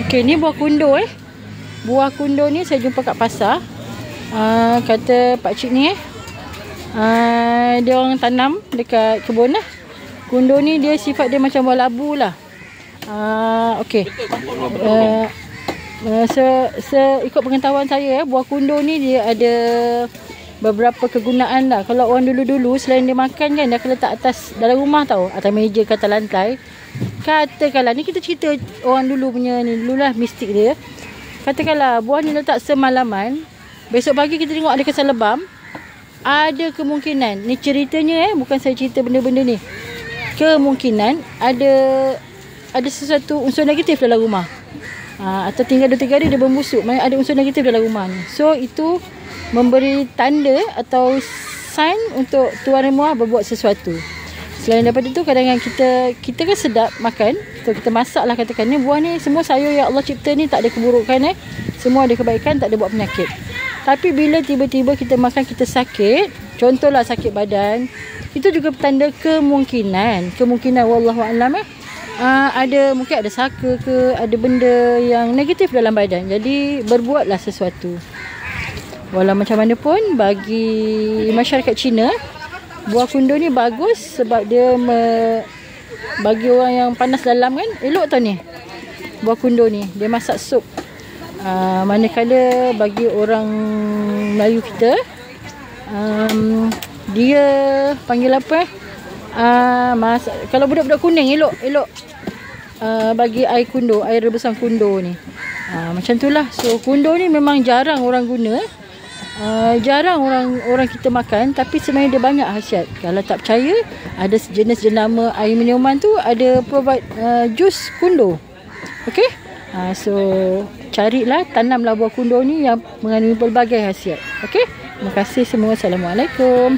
Okey, ni buah kundo Buah kundo ni saya jumpa kat pasar. Kata pakcik ni dia orang tanam dekat kebun lah. Kundo ni dia sifat dia macam buah labu lah. Okey. Ikut pengetahuan saya, buah kundo ni dia ada beberapa kegunaan lah. Kalau orang dulu-dulu selain dia makan kan, dia akan letak dalam rumah tau, atas meja ke atas lantai. Katakanlah ni kita cerita orang dulu punya ni dululah, mistik dia. Katakanlah buah ni letak semalaman, besok pagi kita tengok ada kesan lebam, ada kemungkinan, ni ceritanya bukan saya cerita benda-benda ni, kemungkinan ada sesuatu unsur negatif dalam rumah. Atau tinggal 2-3 hari dia membusuk, maksudnya ada unsur negatif dalam rumah ni. So itu memberi tanda atau sign untuk tuan rumah berbuat sesuatu. Selain daripada itu, kadang-kadang kita kan sedap makan, so kita masak lah, katakan ni buah ni semua sayur yang Allah cipta ni tak ada keburukan, semua ada kebaikan, tak ada buat penyakit. Tapi bila tiba-tiba kita makan, kita sakit, contohlah sakit badan, itu juga petanda kemungkinan wallahualam mungkin ada saka ke, ada benda yang negatif dalam badan. Jadi berbuatlah sesuatu. Walau macam mana pun, bagi masyarakat Cina, buah kundo ni bagus sebab dia bagi orang yang panas dalam kan, elok tau ni. Buah kundo ni dia masak sup. Manakala bagi orang Melayu kita, dia panggil apa? Kalau budak-budak kuning elok bagi air kundo, air rebusan kundo ni. Macam itulah. So kundo ni memang jarang orang guna. Jarang orang kita makan, tapi sebenarnya dia banyak khasiat. Kalau tak percaya, ada jenis jenama air minuman tu ada provide jus kundo. Okey? So carilah, tanamlah buah kundo ni yang mengandungi pelbagai khasiat. Okey? Terima kasih semua. Assalamualaikum.